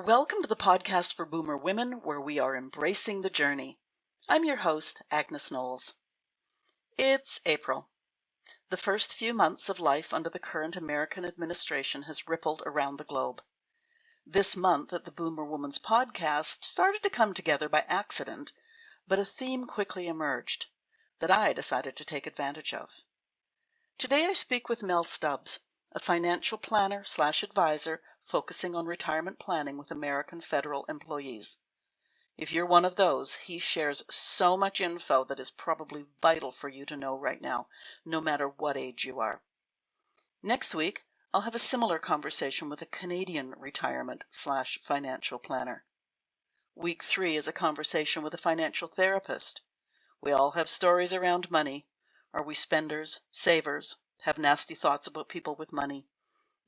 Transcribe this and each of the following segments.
Welcome to the podcast for Boomer Women, where we are embracing the journey. I'm your host, Agnes Knowles. It's April. The first few months of life under the current American administration has rippled around the globe. This month at the Boomer Woman's podcast started to come together by accident, but a theme quickly emerged that I decided to take advantage of. Today I speak with Mel Stubbs, a financial planner/advisor focusing on retirement planning with American federal employees. If you're one of those, he shares so much info that is probably vital for you to know right now, no matter what age you are. Next week, I'll have a similar conversation with a Canadian retirement/financial planner. Week 3 is a conversation with a financial therapist. We all have stories around money. Are we spenders, savers, have nasty thoughts about people with money?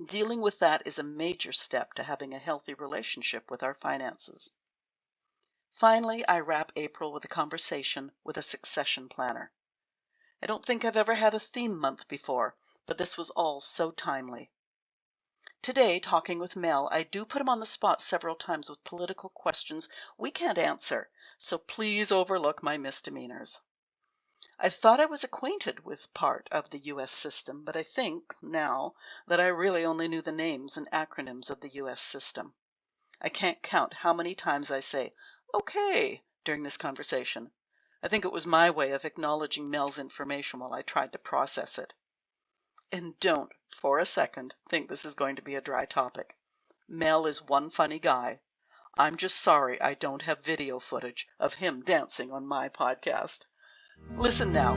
Dealing with that is a major step to having a healthy relationship with our finances. Finally, I wrap April with a conversation with a succession planner. I don't think I've ever had a theme month before, but this was all so timely. Today, talking with Mel, I do put him on the spot several times with political questions we can't answer, so please overlook my misdemeanors. I thought I was acquainted with part of the U.S. system, but I think now that I really only knew the names and acronyms of the U.S. system. I can't count how many times I say, okay, during this conversation. I think it was my way of acknowledging Mel's information while I tried to process it. And don't, for a second, think this is going to be a dry topic. Mel is one funny guy. I'm just sorry I don't have video footage of him dancing on my podcast. Listen now.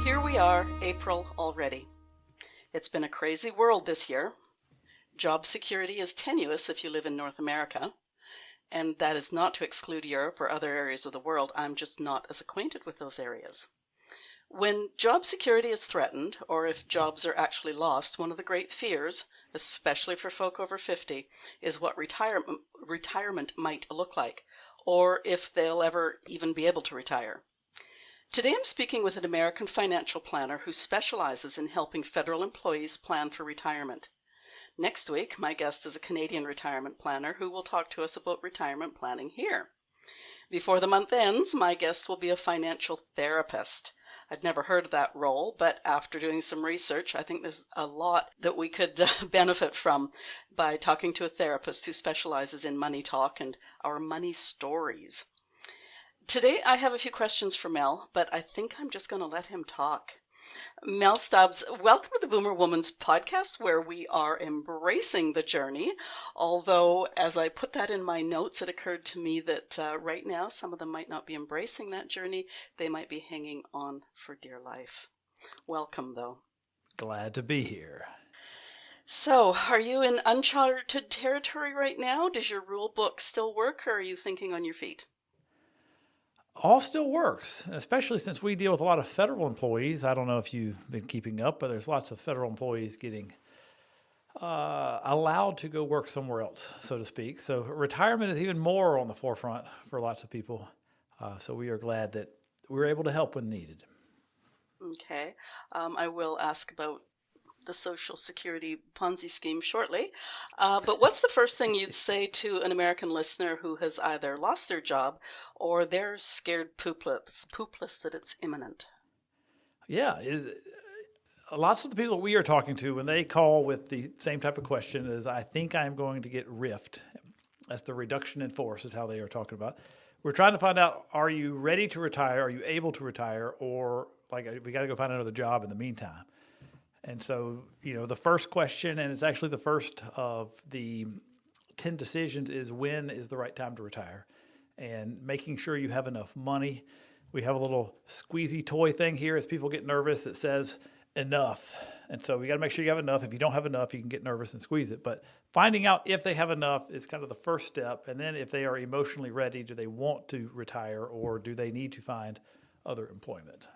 Here we are, April already. It's been a crazy world this year. Job security is tenuous if you live in North America, and that is not to exclude Europe or other areas of the world. I'm just not as acquainted with those areas. When job security is threatened, or if jobs are actually lost, one of the great fears, especially for folk over 50, is what retirement might look like, or if they'll ever even be able to retire. Today I'm speaking with an American financial planner who specializes in helping federal employees plan for retirement. Next week, my guest is a Canadian retirement planner who will talk to us about retirement planning here. Before the month ends, my guest will be a financial therapist. I'd never heard of that role, but after doing some research, I think there's a lot that we could benefit from by talking to a therapist who specializes in money talk and our money stories. Today, I have a few questions for Mel, but I think I'm just going to let him talk. Mel Stubbs, welcome to the Boomer Woman's podcast, where we are embracing the journey. Although, as I put that in my notes, it occurred to me that right now, some of them might not be embracing that journey. They might be hanging on for dear life. Welcome, though. Glad to be here. So, are you in uncharted territory right now? Does your rule book still work, or are you thinking on your feet? All still works, especially since we deal with a lot of federal employees. I don't know if you've been keeping up, but there's lots of federal employees getting allowed to go work somewhere else, so to speak. So retirement is even more on the forefront for lots of people. So we are glad that we're able to help when needed. Okay. I will ask about the Social Security Ponzi scheme shortly. But what's the first thing you'd say to an American listener who has either lost their job or they're scared poopless that it's imminent? Yeah, lots of the people we are talking to, when they call with the same type of question, is I think I'm going to get RIF'd. That's the reduction in force is how they are talking about. We're trying to find out, are you ready to retire? Are you able to retire? Or we got to go find another job in the meantime. And so, the first question, and it's actually the first of the 10 decisions, is when is the right time to retire? And making sure you have enough money. We have a little squeezy toy thing here as people get nervous that says enough. And so we got to make sure you have enough. If you don't have enough, you can get nervous and squeeze it. But finding out if they have enough is kind of the first step. And then if they are emotionally ready, do they want to retire or do they need to find other employment?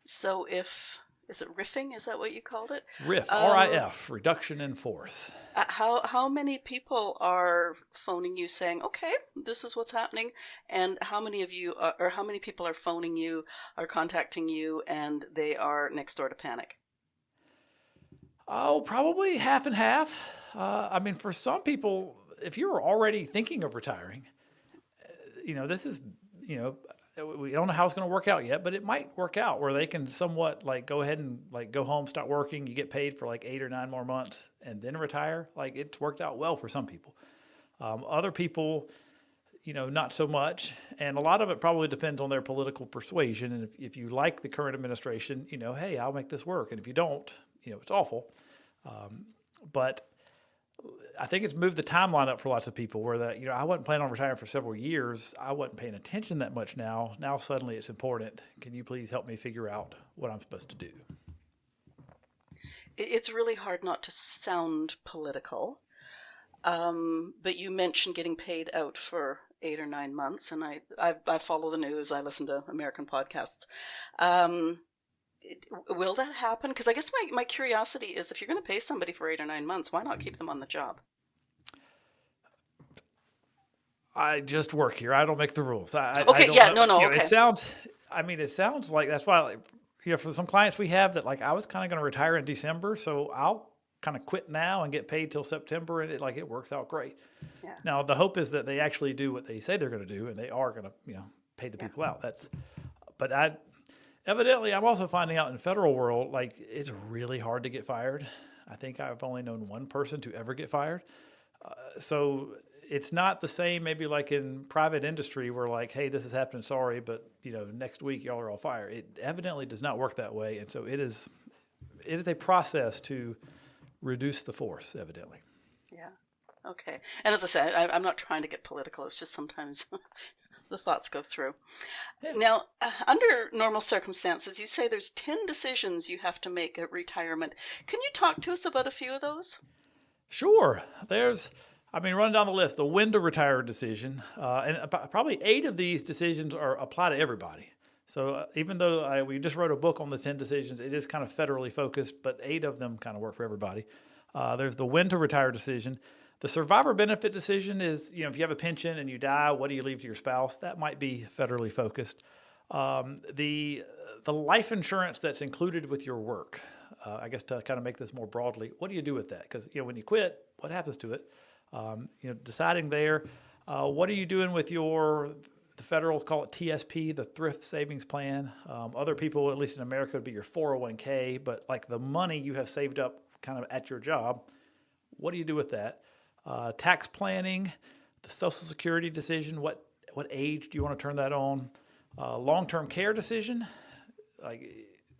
So if is it riffing? Is that what you called it? RIF, Um, RIF, reduction in force. how many people are phoning you saying, okay, this is what's happening, and how many of you or how many people are phoning you, are contacting you, and they are next door to panic? Oh, probably half and half. I mean, for some people, if you're already thinking of retiring, this is, you know, we don't know how it's going to work out yet, but it might work out where they can somewhat like go ahead and like go home, stop working. You get paid for like 8 or 9 more months and then retire. Like it's worked out well for some people. Other people, not so much. And a lot of it probably depends on their political persuasion. And if you like the current administration, hey, I'll make this work. And if you don't, it's awful. But I think it's moved the timeline up for lots of people where that, I wasn't planning on retiring for several years. I wasn't paying attention that much now. Now suddenly it's important. Can you please help me figure out what I'm supposed to do? It's really hard not to sound political. But you mentioned getting paid out for 8 or 9 months, and I follow the news. I listen to American podcasts. Um, will that happen? Because I guess my curiosity is, if you're going to pay somebody for 8 or 9 months, why not keep them on the job? I just work here. I don't make the rules. I Okay, don't yeah, know. no, It okay. sounds, it sounds like that's why, for some clients we have that like, I was kind of going to retire in December, so I'll kind of quit now and get paid till September. And it works out great. Yeah, Now, the hope is that they actually do what they say they're going to do and they are going to, pay the yeah. people out. But evidently I'm also finding out in the federal world, like it's really hard to get fired. I think I've only known one person to ever get fired. So it's not the same maybe like in private industry where like, hey, this is happening, sorry, but next week y'all are all fired. It evidently does not work that way. And so it is a process to reduce the force, evidently. Yeah. Okay. And as I say, I'm not trying to get political. It's just sometimes the thoughts go through. Yeah. Now, under normal circumstances, you say there's 10 decisions you have to make at retirement. Can you talk to us about a few of those? Sure. Run down the list. The when to retire decision, and probably 8 of these decisions apply to everybody. So even though we just wrote a book on the 10 decisions, it is kind of federally focused, but 8 of them kind of work for everybody. There's the when to retire decision. The survivor benefit decision is, if you have a pension and you die, what do you leave to your spouse? That might be federally focused. The life insurance that's included with your work, I guess to kind of make this more broadly, what do you do with that? Because when you quit, what happens to it? Deciding there, what are you doing with the federal call it TSP, the Thrift Savings Plan. Other people, at least in America, would be your 401k, but like the money you have saved up kind of at your job, what do you do with that? Tax planning, the Social Security decision, what age do you want to turn that on? Long-term care decision, like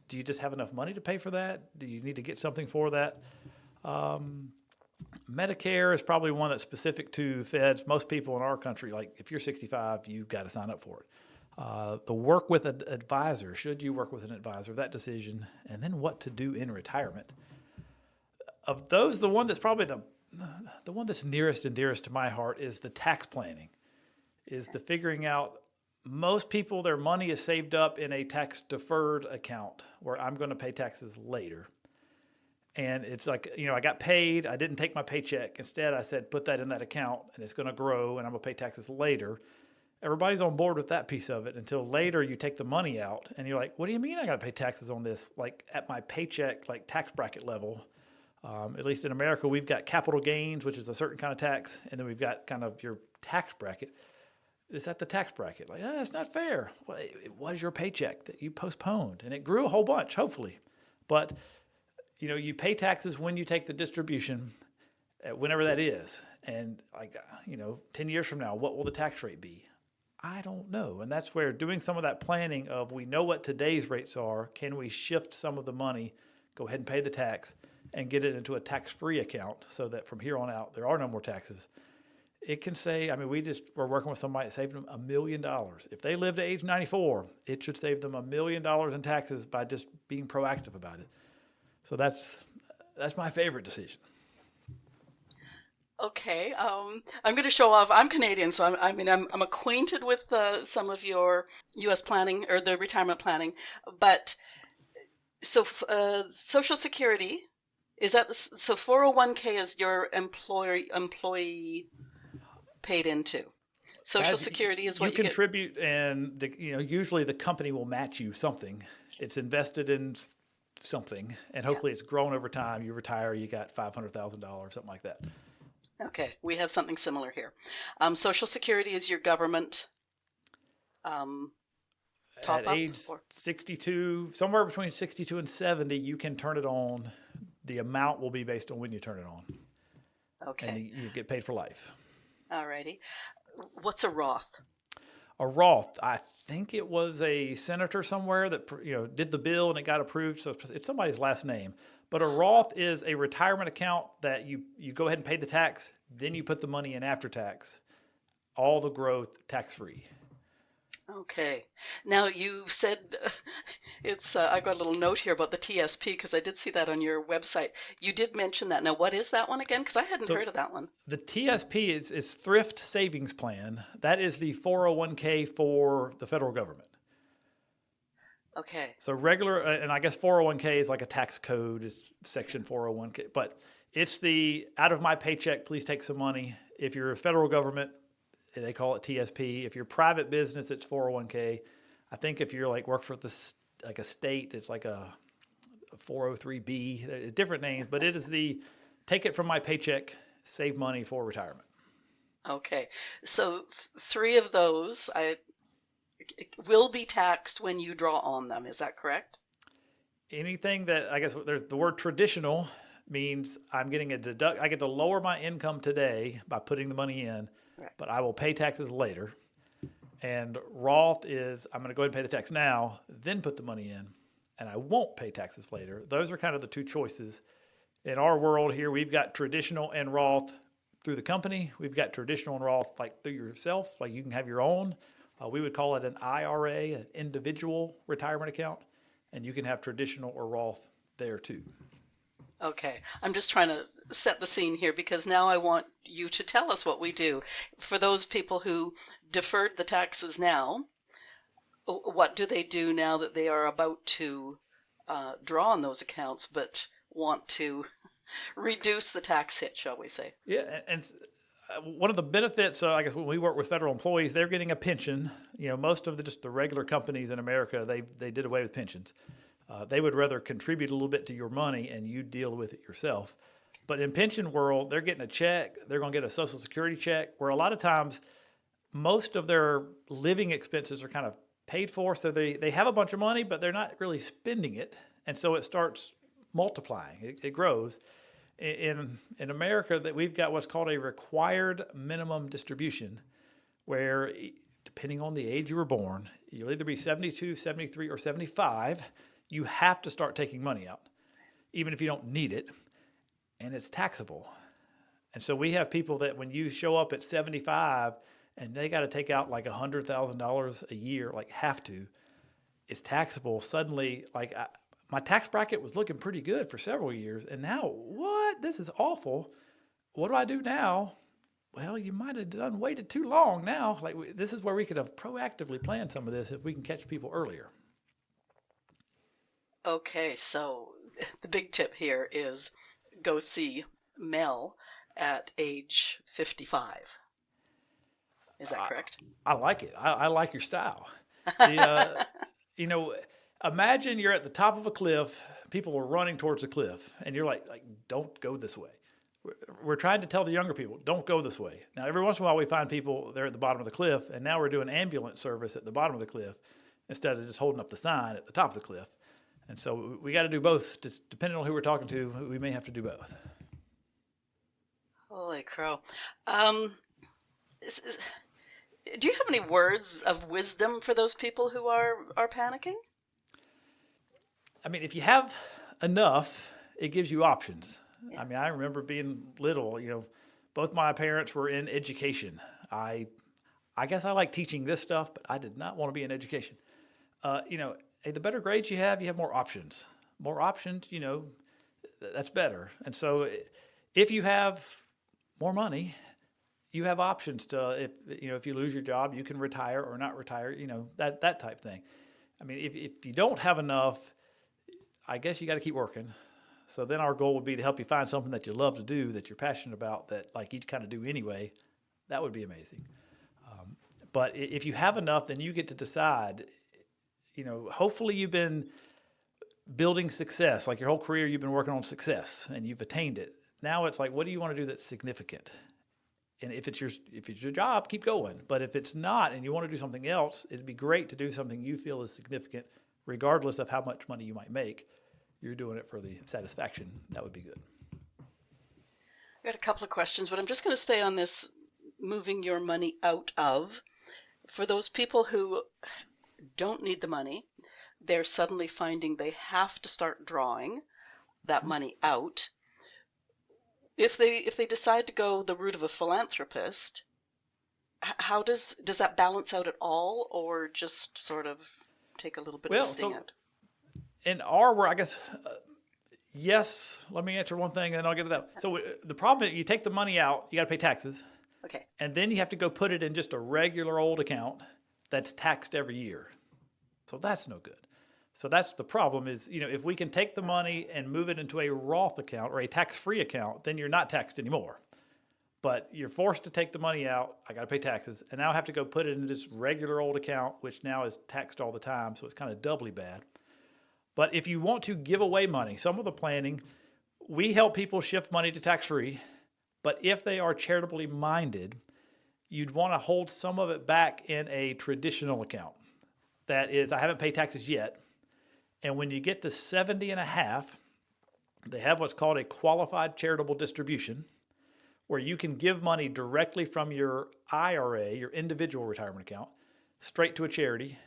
do you just have enough money to pay for that? Do you need to get something for that? Medicare is probably one that's specific to feds. Most people in our country, like if you're 65, you've got to sign up for it. The work with an advisor, should you work with an advisor, that decision, and then what to do in retirement. Of those, the one that's probably the one that's nearest and dearest to my heart is the tax planning, is the figuring out. Most people, their money is saved up in a tax deferred account where I'm going to pay taxes later. And it's like, I got paid, I didn't take my paycheck. Instead, I said, put that in that account and it's going to grow and I'm going to pay taxes later. Everybody's on board with that piece of it until later you take the money out and you're like, what do you mean I got to pay taxes on this? Like at my paycheck, like tax bracket level. At least in America, we've got capital gains, which is a certain kind of tax. And then we've got kind of your tax bracket. It's at the tax bracket. Like, that's not fair. Well, it was your paycheck that you postponed and it grew a whole bunch, hopefully. But you pay taxes when you take the distribution, whenever that is. And 10 years from now, what will the tax rate be? I don't know. And that's where doing some of that planning of, we know what today's rates are. Can we shift some of the money, go ahead and pay the tax and get it into a tax-free account so that from here on out, there are no more taxes. It can say, we're working with somebody that saved them $1 million. If they live to age 94, it should save them $1 million in taxes by just being proactive about it. So that's my favorite decision. Okay, I'm going to show off. I'm Canadian, so I'm acquainted with some of your U.S. planning or the retirement planning, but So Social Security, is that so 401k is your employee paid into. Social As Security is you what you get. contribute, and usually the company will match you something. It's invested in something, and Yeah. hopefully it's grown over time. You retire, you got $500,000, something like that. Okay. We have something similar here. Social Security is your government um, At top up age or 62, somewhere between 62 and 70, you can turn it on. The amount will be based on when you turn it on, and okay. you get paid for life. All righty. What's a Roth? A Roth, I think it was a senator somewhere that did the bill and it got approved. So it's somebody's last name. But a Roth is a retirement account that you go ahead and pay the tax, then you put the money in after tax, all the growth tax free. Okay. Now you said it's. I got a little note here about the TSP because I did see that on your website. You did mention that. Now, what is that one again? Because I hadn't So heard of that one. the TSP is Thrift Savings Plan. That is the 401k for the federal government. Okay. So regular, and I guess 401k is like a tax code, it's section 401k, but it's the out of my paycheck, please take some money. If you're a federal government, they call it TSP. If you're private business, it's 401k. I think if you're like work for like a state, it's like a 403b, different names, but it is the take it from my paycheck, save money for retirement. Okay. So three of those will be taxed when you draw on them. Is that correct? Anything that I guess there's the word traditional means I'm getting a deduct. I get to lower my income today by putting the money in, Right. but I will pay taxes later. And Roth is I'm going to go ahead and pay the tax now, then put the money in, and I won't pay taxes later. Those are kind of the two choices. In our world here, we've got traditional and Roth through the company. We've got traditional and Roth like through yourself, like you can have your own. We would call it an IRA, an individual retirement account, and you can have traditional or Roth there too. Okay. I'm just trying to set the scene here because now I want you to tell us what we do. For those people who deferred the taxes now, what do they do now that they are about to draw on those accounts but want to reduce the tax hit, shall we say? Yeah, and one of the benefits, I guess, when we work with federal employees, they're getting a pension. Most of just the regular companies in America, they did away with pensions. They would rather contribute a little bit to your money and you deal with it yourself. But in pension world, they're getting a check. They're going to get a Social Security check, where a lot of times most of their living expenses are kind of paid for. So they have a bunch of money, but they're not really spending it. And so it starts multiplying. It grows. In America, that we've got what's called a required minimum distribution, where depending on the age you were born, you'll either be 72, 73, or 75. You have to start taking money out, even if you don't need it, and it's taxable. And so we have people that when you show up at 75 and they got to take out like $100,000 a year, like have to, it's taxable. Suddenly, like my tax bracket was looking pretty good for several years, and now what? This is awful. What do I do now? Well, you might have waited too long now. Like this is where we could have proactively planned some of this if we can catch people earlier. Okay, so the big tip here is go see Mel at age 55. Is that correct? I like it. I like your style. The, imagine you're at the top of a cliff. People are running towards the cliff, and you're like, don't go this way. We're trying to tell the younger people, don't go this way. Now, every once in a while, we find people they're at the bottom of the cliff, and now we're doing ambulance service at the bottom of the cliff instead of just holding up the sign at the top of the cliff. And so we got to do both. Just depending on who we're talking to, we may have to do both. Holy crow. Um, do you have any words of wisdom for those people who are panicking? I mean, if you have enough, it gives you options. Yeah. I mean, I remember being little, both my parents were in education. I guess I like teaching this stuff, but I did not want to be in education. Hey, the better grades you have more options. More options, that's better. And so if you have more money, you have options to, if you lose your job, you can retire or not retire, that type thing. I mean, if you don't have enough, I guess you got to keep working. So then our goal would be to help you find something that you love to do, that you're passionate about, that like you kind of do anyway. That would be amazing. But if you have enough, then you get to decide, hopefully you've been building success, like your whole career, you've been working on success and you've attained it. Now it's like, what do you want to do that's significant? And if it's your job, keep going. But if it's not, and you want to do something else, it'd be great to do something you feel is significant, regardless of how much money you might make. You're doing it for the satisfaction. That would be good. I got a couple of questions, but I'm just going to stay on this moving your money out of. For those people who don't need the money, they're suddenly finding they have to start drawing that money out. If they decide to go the route of a philanthropist, how does that balance out at all, or just sort of take a little bit of a sting out? In our world, I guess, yes. Let me answer one thing, and then I'll get to that. So the problem is, you take the money out, you got to pay taxes. Okay. And then you have to go put it in just a regular old account that's taxed every year. So that's no good. So that's the problem is, if we can take the money and move it into a Roth account or a tax-free account, then you're not taxed anymore. But you're forced to take the money out. I got to pay taxes. And now I have to go put it in this regular old account, which now is taxed all the time. So it's kind of doubly bad. But if you want to give away money, some of the planning, we help people shift money to tax-free. But if they are charitably minded, you'd want to hold some of it back in a traditional account. That is, I haven't paid taxes yet. And when you get to 70 and a half, they have what's called a qualified charitable distribution, where you can give money directly from your IRA, your individual retirement account, straight to a charity.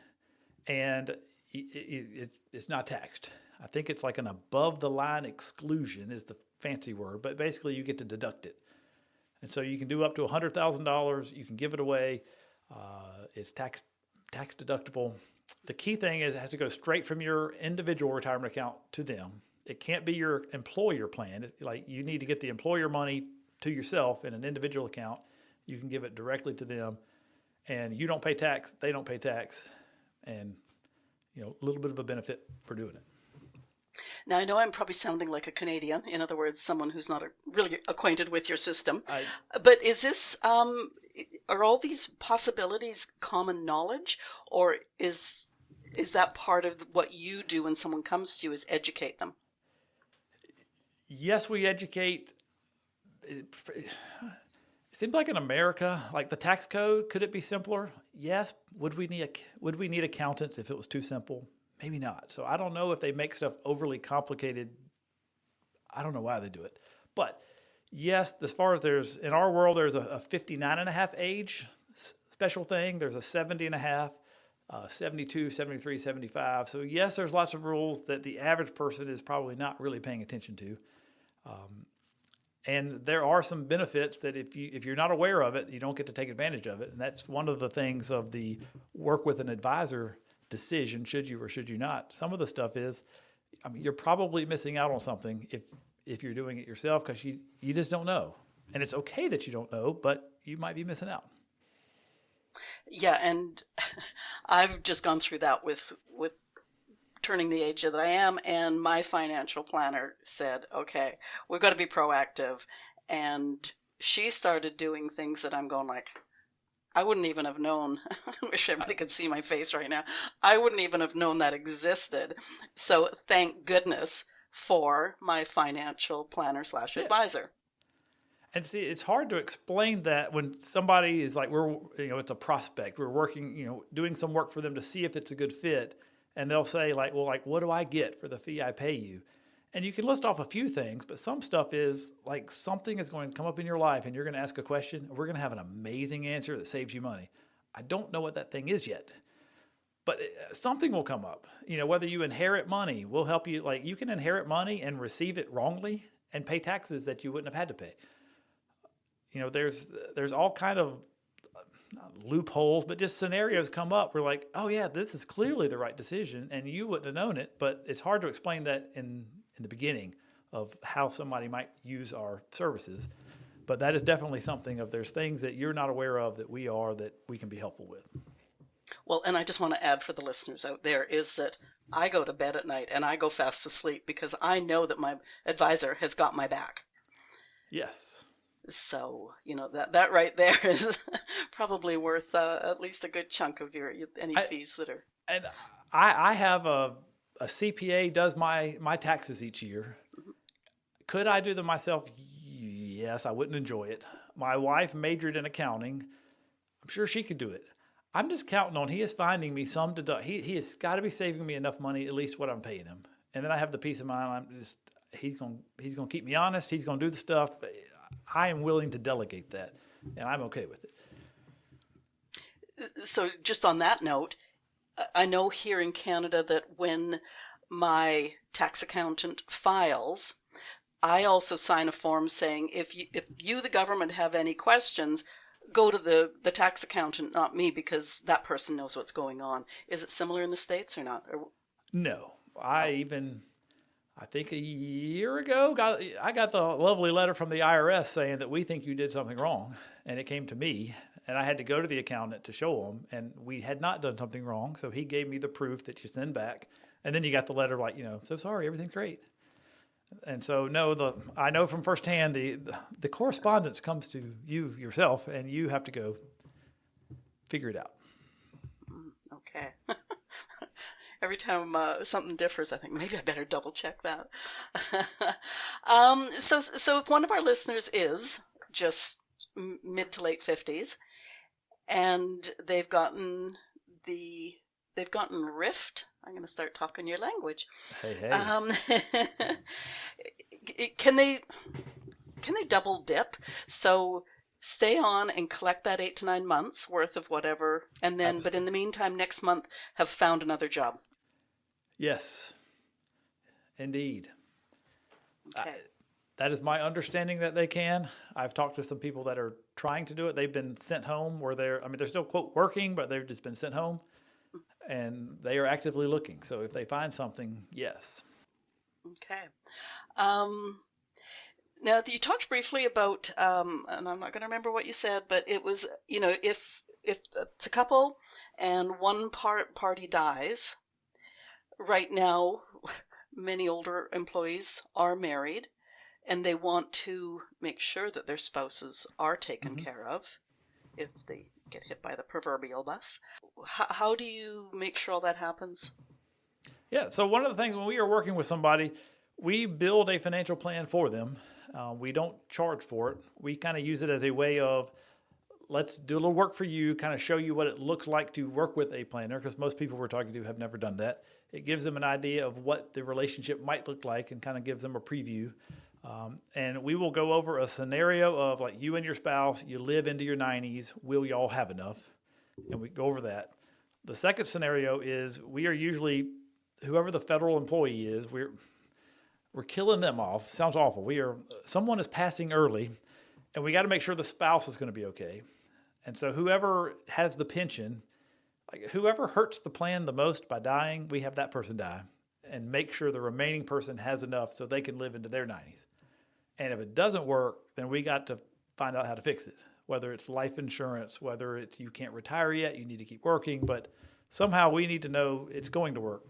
And it's not taxed. I think it's like an above the line exclusion is the fancy word, but basically you get to deduct it. And so you can do up to $100,000. You can give it away. It's tax deductible. The key thing is it has to go straight from your individual retirement account to them. It can't be your employer plan. Like you need to get the employer money to yourself in an individual account. You can give it directly to them, and you don't pay tax. They don't pay tax, and a little bit of a benefit for doing it. Now, I know I'm probably sounding like a Canadian, in other words, someone who's not really acquainted with your system. But is this, are all these possibilities common knowledge, or is that part of what you do when someone comes to you is educate them? Yes, we educate. It seems like in America, like the tax code, could it be simpler? Yes. Would we need accountants if it was too simple? Maybe not. So I don't know if they make stuff overly complicated. I don't know why they do it. But yes, as far as in our world, there's a 59 and a half age special thing. There's a 70 and a half, 72, 73, 75. So yes, there's lots of rules that the average person is probably not really paying attention to. And there are some benefits that if you're not aware of it, you don't get to take advantage of it. And that's one of the things of the work with an advisor decision, should you or should you not. Some of the stuff is, you're probably missing out on something if you're doing it yourself because you just don't know. And it's okay that you don't know, but you might be missing out. Yeah, and I've just gone through that with turning the age that I am, and my financial planner said, okay, we've got to be proactive. And she started doing things that I'm going like, I wouldn't even have known. I wish everybody could see my face right now. I wouldn't even have known that existed. So thank goodness for my financial planner / advisor. And see, it's hard to explain that when somebody is like, it's a prospect. We're working, doing some work for them to see if it's a good fit. And they'll say like, well, like, what do I get for the fee I pay you? And you can list off a few things, but some stuff is like something is going to come up in your life and you're going to ask a question. And we're going to have an amazing answer that saves you money. I don't know what that thing is yet, but something will come up. Whether you inherit money, we'll help you. Like you can inherit money and receive it wrongly and pay taxes that you wouldn't have had to pay. There's all kind of not loopholes, but just scenarios come up. We're like, oh yeah, this is clearly the right decision, and you wouldn't have known it. But it's hard to explain that in the beginning of how somebody might use our services. But that is definitely something there's things that you're not aware of that we can be helpful with. Well, and I just want to add for the listeners out there is that I go to bed at night and I go fast asleep because I know that my advisor has got my back. Yes. So, that right there is probably worth at least a good chunk of any I, fees that are. and I have a CPA does my taxes each year. Could I do them myself? Yes, I wouldn't enjoy it. My wife majored in accounting. I'm sure she could do it. I'm just counting on he is finding me some deduct. He has got to be saving me enough money, at least what I'm paying him, and then I have the peace of mind. He's gonna keep me honest. He's gonna do the stuff. I am willing to delegate that, and I'm okay with it. So, just on that note, I know here in Canada that when my tax accountant files, I also sign a form saying if you the government have any questions, go to the tax accountant, not me, because that person knows what's going on. Is it similar in the States or not? No, Oh, I think a year ago I got the lovely letter from the IRS saying that we think you did something wrong, and it came to me, and I had to go to the accountant to show him, and we had not done something wrong, so he gave me the proof that you send back, and then you got the letter like, so sorry, everything's great. And so no, I know from firsthand the correspondence comes to you yourself, and you have to go figure it out. okay. Every time something differs, I think maybe I better double check that. So if one of our listeners is just mid to late 50s and they've gotten Rift, I'm going to start talking your language. Hey. Can they double dip? So stay on and collect that 8 to 9 months worth of whatever, and then, but in the meantime, next month have found another job. Yes, indeed. Okay. That is my understanding that they can. I've talked to some people that are trying to do it. They've been sent home where they're still, quote, working, but they've just been sent home, and they are actively looking. So if they find something, yes. Okay. Now, you talked briefly about, and I'm not going to remember what you said, but it was, if it's a couple and one party dies, right now, many older employees are married and they want to make sure that their spouses are taken care of if they get hit by the proverbial bus. How do you make sure all that happens? Yeah. So one of the things when we are working with somebody, we build a financial plan for them. We don't charge for it. We kind of use it as a way of, let's do a little work for you, kind of show you what it looks like to work with a planner, because most people we're talking to have never done that. It gives them an idea of what the relationship might look like and kind of gives them a preview. And we will go over a scenario of like you and your spouse, you live into your 90s, will y'all have enough? And we go over that. The second scenario is we are usually, whoever the federal employee is, we're killing them off. Sounds awful. Someone is passing early, and we got to make sure the spouse is going to be okay. And so whoever has the pension, like whoever hurts the plan the most by dying, we have that person die and make sure the remaining person has enough so they can live into their 90s. And if it doesn't work, then we got to find out how to fix it, whether it's life insurance, whether it's you can't retire yet, you need to keep working, but somehow we need to know it's going to work.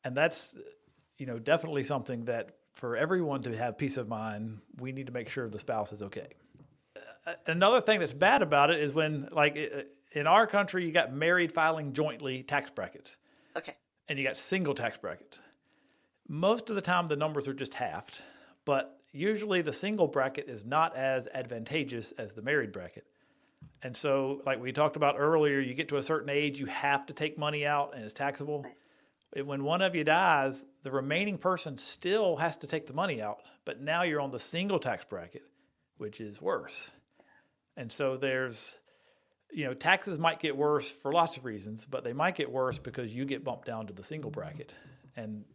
And that's, definitely something that for everyone to have peace of mind, we need to make sure the spouse is okay. Another thing that's bad about it is when, like in our country, you got married filing jointly tax brackets. Okay. And you got single tax brackets. Most of the time, the numbers are just halved, but usually the single bracket is not as advantageous as the married bracket. And so, like we talked about earlier, you get to a certain age, you have to take money out and it's taxable. When one of you dies, the remaining person still has to take the money out, but now you're on the single tax bracket, which is worse. And so there's, taxes might get worse for lots of reasons, but they might get worse because you get bumped down to the single bracket. And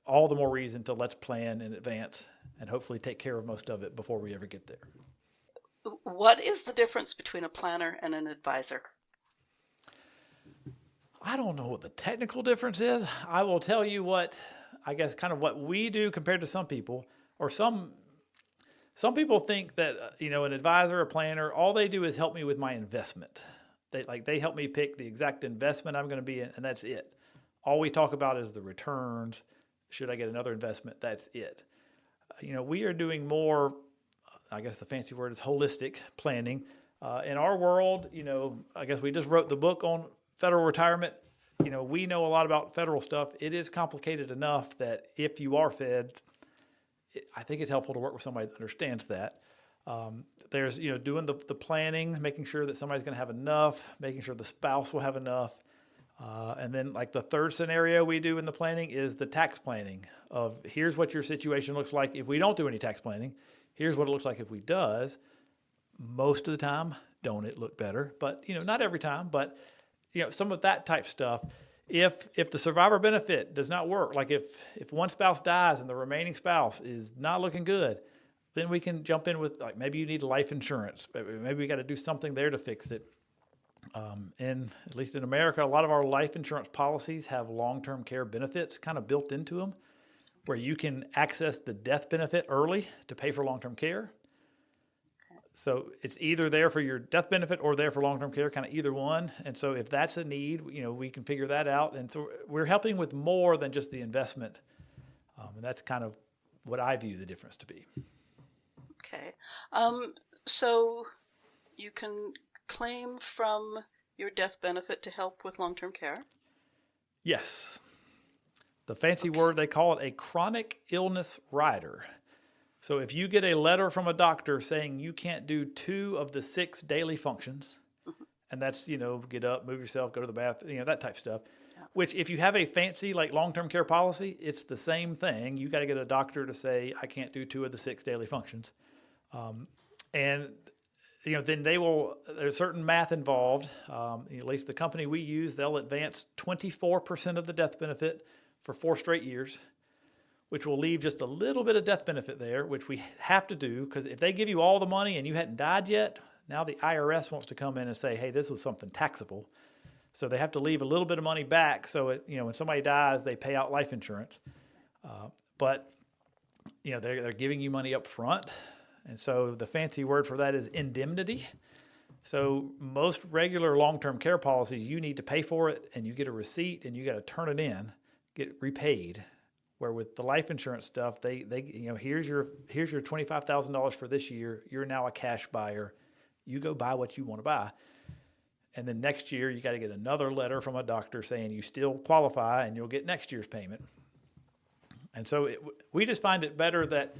all the more reason to let's plan in advance and hopefully take care of most of it before we ever get there. What is the difference between a planner and an advisor? I don't know what the technical difference is. I will tell you what we do compared to some people, or some people think that, an advisor, a planner, all they do is help me with my investment. They help me pick the exact investment I'm going to be in, and that's it. all we talk about is the returns. Should I get another investment? That's it. We are doing more, I guess the fancy word is holistic planning. In our world, I guess we just wrote the book on federal retirement. We know a lot about federal stuff. It is complicated enough that if you are fed, I think it's helpful to work with somebody that understands that. There's, doing the planning, making sure that somebody's going to have enough, making sure the spouse will have enough. And then like the third scenario we do in the planning is the tax planning of here's what your situation looks like if we don't do any tax planning. Here's what it looks like if we does. Most of the time, don't it look better? But, not every time, but, some of that type stuff. If the survivor benefit does not work, like if one spouse dies and the remaining spouse is not looking good, then we can jump in with like maybe you need life insurance. Maybe we got to do something there to fix it. And at least in America, a lot of our life insurance policies have long-term care benefits kind of built into them where you can access the death benefit early to pay for long-term care. So it's either there for your death benefit or there for long-term care, kind of either one. And so if that's a need, we can figure that out. And so we're helping with more than just the investment. And that's kind of what I view the difference to be. Okay. So you can claim from your death benefit to help with long-term care? Yes. The fancy word, they call it a chronic illness rider. So if you get a letter from a doctor saying you can't do 2 of the 6 daily functions, and that's, get up, move yourself, go to the bath, that type of stuff, which if you have a fancy like long-term care policy, it's the same thing. You got to get a doctor to say, I can't do 2 of the 6 daily functions. And then there's certain math involved. At least the company we use, they'll advance 24% of the death benefit for 4 straight years, which will leave just a little bit of death benefit there, which we have to do because if they give you all the money and you hadn't died yet, now the IRS wants to come in and say, hey, this was something taxable. So they have to leave a little bit of money back. So, when somebody dies, they pay out life insurance. But they're giving you money up front. And so the fancy word for that is indemnity. So most regular long-term care policies, you need to pay for it and you get a receipt and you got to turn it in, get repaid. Where with the life insurance stuff, they here's your $25,000 for this year. You're now a cash buyer. You go buy what you want to buy. And then next year, you got to get another letter from a doctor saying you still qualify and you'll get next year's payment. And so we just find it better that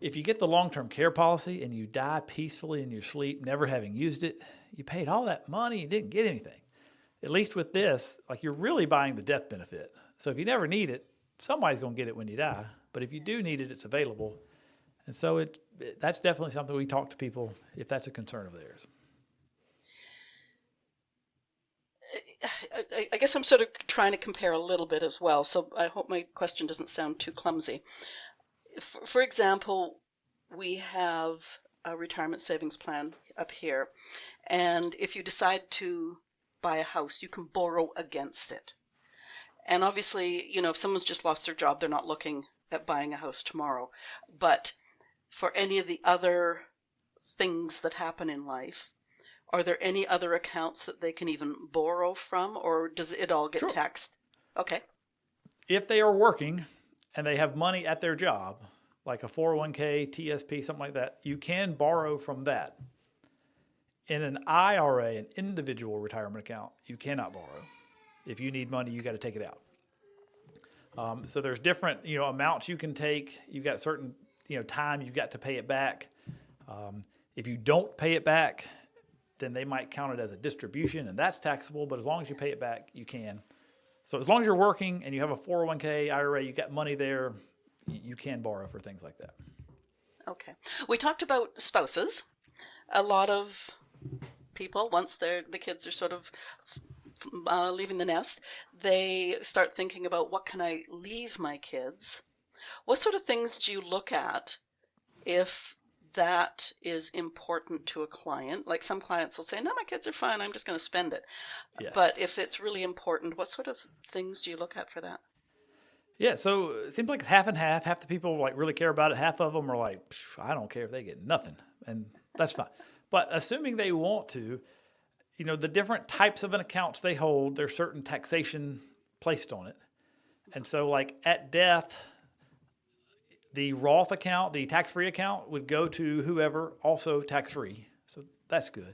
if you get the long-term care policy and you die peacefully in your sleep, never having used it, you paid all that money and didn't get anything. At least with this, like you're really buying the death benefit. So if you never need it, somebody's going to get it when you die. But if you do need it, it's available. And so that's definitely something we talk to people if that's a concern of theirs. I guess I'm sort of trying to compare a little bit as well, so I hope my question doesn't sound too clumsy. For example, we have a retirement savings plan up here, and if you decide to buy a house, you can borrow against it. And obviously, if someone's just lost their job, they're not looking at buying a house tomorrow. But for any of the other things that happen in life, are there any other accounts that they can even borrow from, or does it all get taxed? Okay. If they are working and they have money at their job, like a 401k, TSP, something like that, you can borrow from that. In an IRA, an individual retirement account, you cannot borrow. If you need money, you got to take it out. So there's different, amounts you can take. You've got certain, time you've got to pay it back. If you don't pay it back, then they might count it as a distribution, and that's taxable. But as long as you pay it back, you can. So as long as you're working and you have a 401k, IRA, you got money there, you can borrow for things like that. Okay. We talked about spouses. A lot of people, once the kids are sort of leaving the nest, they start thinking about what can I leave my kids? What sort of things do you look at if that is important to a client? Like some clients will say, no, my kids are fine, I'm just going to spend it. Yes. But if it's really important, what sort of things do you look at for that? Yeah, so it seems like it's half and half. Half the people like really care about it. Half of them are like, I don't care if they get nothing. And that's fine. But assuming they want to, the different types of accounts they hold, there's certain taxation placed on it. And so like at death, the Roth account, the tax-free account would go to whoever, also tax-free. So that's good.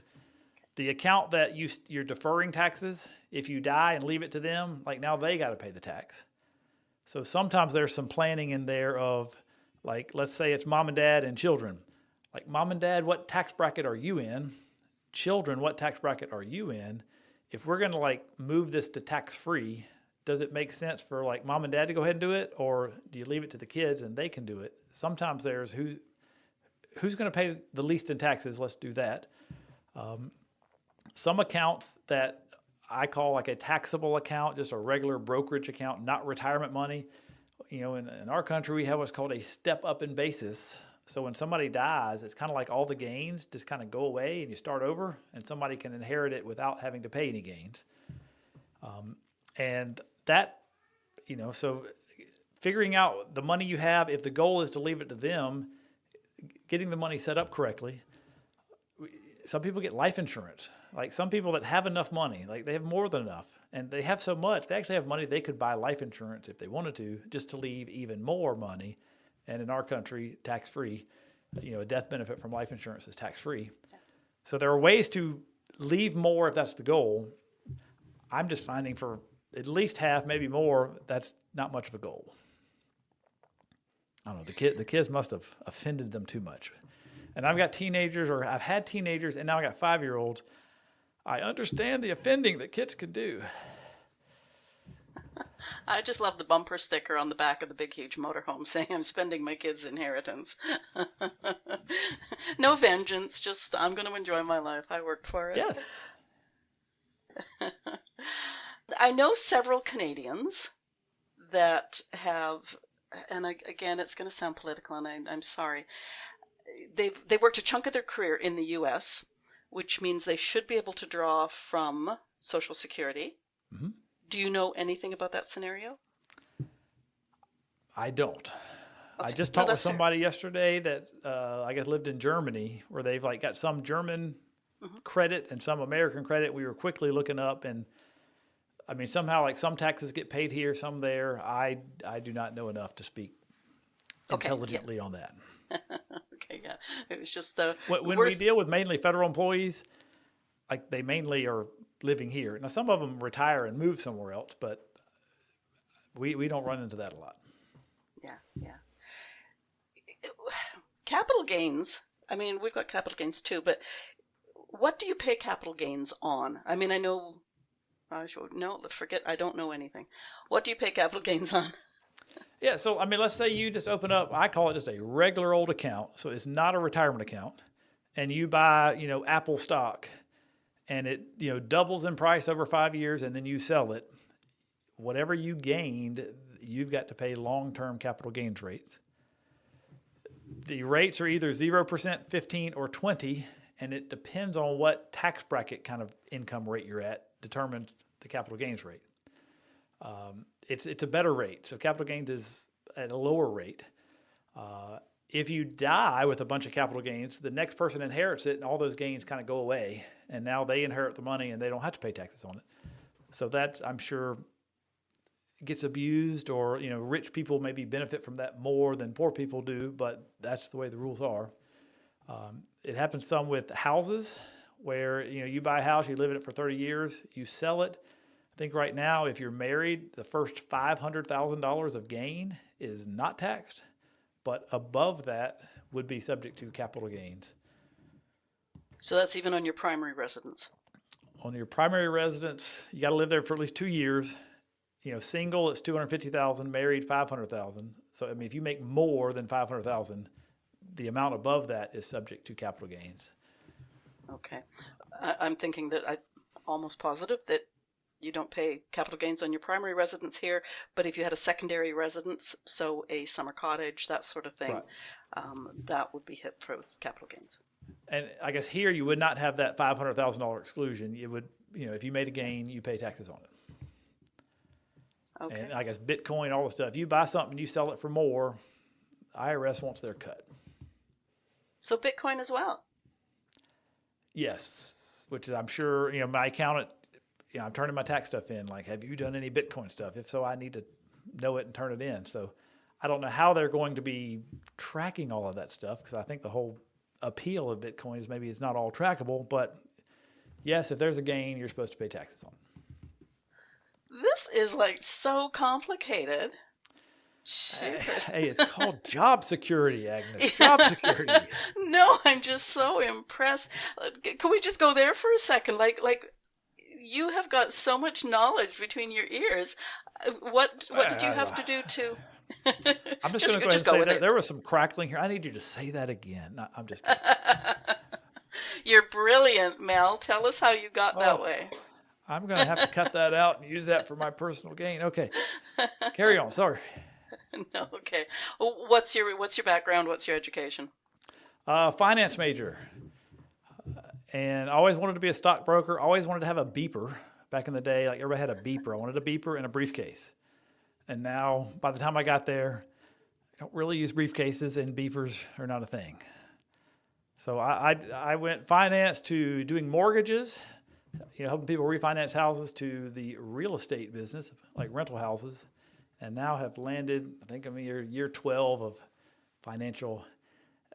The account that you're deferring taxes, if you die and leave it to them, like now they got to pay the tax. So sometimes there's some planning in there of like, let's say it's mom and dad and children. Like mom and dad, what tax bracket are you in? Children, what tax bracket are you in? If we're going to like move this to tax-free, does it make sense for like mom and dad to go ahead and do it? Or do you leave it to the kids and they can do it? Sometimes there's who's going to pay the least in taxes? Let's do that. Some accounts that I call like a taxable account, just a regular brokerage account, not retirement money. You know, in our country, we have what's called a step up in basis. So when somebody dies, it's kind of like all the gains just kind of go away and you start over and somebody can inherit it without having to pay any gains. And that, you know, so figuring out the money you have, if the goal is to leave it to them, getting the money set up correctly. Some people get life insurance. Like some people that have enough money, like they have more than enough and they have so much, they actually have money, they could buy life insurance if they wanted to, just to leave even more money. And in our country, tax-free, you know, a death benefit from life insurance is tax-free. So there are ways to leave more if that's the goal. I'm just finding for at least half, maybe more, that's not much of a goal. I don't know, the kids must have offended them too much. And I've got teenagers, or I've had teenagers, and now I got 5-year-olds. I understand the offending that kids can do. I just love the bumper sticker on the back of the big, huge motorhome saying, I'm spending my kids' inheritance. No vengeance, just I'm going to enjoy my life. I worked for it. Yes. I know several Canadians that have, and again, it's going to sound political, and I'm sorry. They worked a chunk of their career in the U.S., which means they should be able to draw from Social Security. Mm-hmm. Do you know anything about that scenario? I don't. Okay. I just talked with somebody yesterday that I guess lived in Germany, where they've like got some German credit and some American credit. We were quickly looking up, and I mean somehow like some taxes get paid here, some there. I do not know enough to speak intelligently on that. Okay, yeah. It was just when we deal with mainly federal employees, like they mainly are living here. Now some of them retire and move somewhere else, but we don't run into that a lot. Yeah. Capital gains. I mean, we've got capital gains too, but what do you pay capital gains on? I mean, I know. Forget. I don't know anything. What do you pay capital gains on? Yeah, so I mean, let's say you just open up, I call it just a regular old account. So it's not a retirement account. And you buy, you know, Apple stock and it, you know, doubles in price over 5 years and then you sell it. Whatever you gained, you've got to pay long-term capital gains rates. The rates are either 0%, 15, or 20, and it depends on what tax bracket kind of income rate you're at determines the capital gains rate. It's a better rate. So capital gains is at a lower rate. If you die with a bunch of capital gains, the next person inherits it and all those gains kind of go away. And now they inherit the money and they don't have to pay taxes on it. So that, I'm sure, gets abused, or, you know, rich people maybe benefit from that more than poor people do, but that's the way the rules are. It happens some with houses where, you know, you buy a house, you live in it for 30 years, you sell it. I think right now, if you're married, the first $500,000 of gain is not taxed, but above that would be subject to capital gains. So that's even on your primary residence? On your primary residence, you got to live there for at least 2 years. You know, single, it's $250,000, married, $500,000. So, I mean, if you make more than $500,000, the amount above that is subject to capital gains. Okay. I'm thinking that I'm almost positive that you don't pay capital gains on your primary residence here, but if you had a secondary residence, so a summer cottage, that sort of thing, right, that would be hit for capital gains. And I guess here you would not have that $500,000 exclusion. You would, you know, if you made a gain, you pay taxes on it. Okay. And I guess Bitcoin, all the stuff. You buy something, you sell it for more, IRS wants their cut. So Bitcoin as well? Yes, which is, I'm sure, you know, my accountant, I'm turning my tax stuff in. Like, have you done any Bitcoin stuff? If so, I need to know it and turn it in. So I don't know how they're going to be tracking all of that stuff, because I think the whole appeal of Bitcoin is maybe it's not all trackable, but yes, if there's a gain, you're supposed to pay taxes on it. This is like so complicated. Hey, it's called job security, Agnes. Job security. No, I'm just so impressed. Can we just go there for a second? Like you have got so much knowledge between your ears. What did you have to do to? I'm just going to go ahead and say that there was some crackling here. I need you to say that again. No, I'm just kidding. You're brilliant, Mel. Tell us how you got that way. I'm going to have to cut that out and use that for my personal gain. Okay. Carry on. Sorry. No, okay. What's your background? What's your education? Finance major. And I always wanted to be a stockbroker. Always wanted to have a beeper. Back in the day, like everybody had a beeper. I wanted a beeper and a briefcase. And now, by the time I got there, I don't really use briefcases, and beepers are not a thing. So I went finance to doing mortgages, helping people refinance houses, to the real estate business, like rental houses, and now have landed, I think I'm year 12 of financial,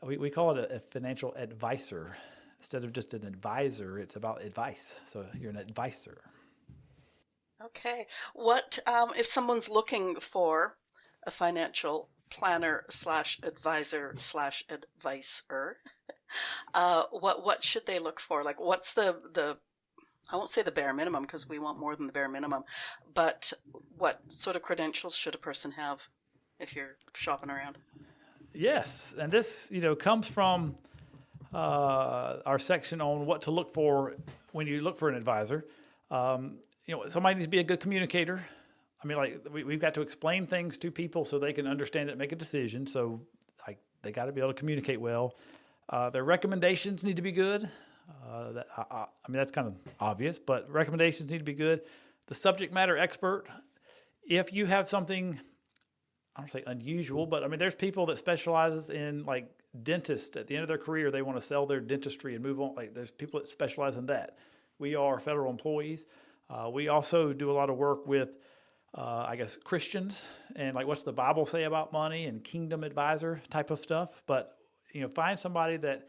we call it a financial advisor. Instead of just an advisor, it's about advice. So you're an advisor. Okay. What if someone's looking for a financial planner / advisor / advisor? What should they look for? Like, what's the I won't say the bare minimum, because we want more than the bare minimum, but what sort of credentials should a person have if you're shopping around? Yes, and this comes from our section on what to look for when you look for an advisor. Somebody needs to be a good communicator. I mean, like we've got to explain things to people so they can understand it and make a decision. So they got to be able to communicate well. Their recommendations need to be good. That's kind of obvious, but recommendations need to be good. The subject matter expert, if you have something, I don't say unusual, but there's people that specializes in like dentists. At the end of their career, they want to sell their dentistry and move on. Like there's people that specialize in that. We are federal employees. We also do a lot of work with, Christians, and like what's the Bible say about money and kingdom advisor type of stuff. But, find somebody that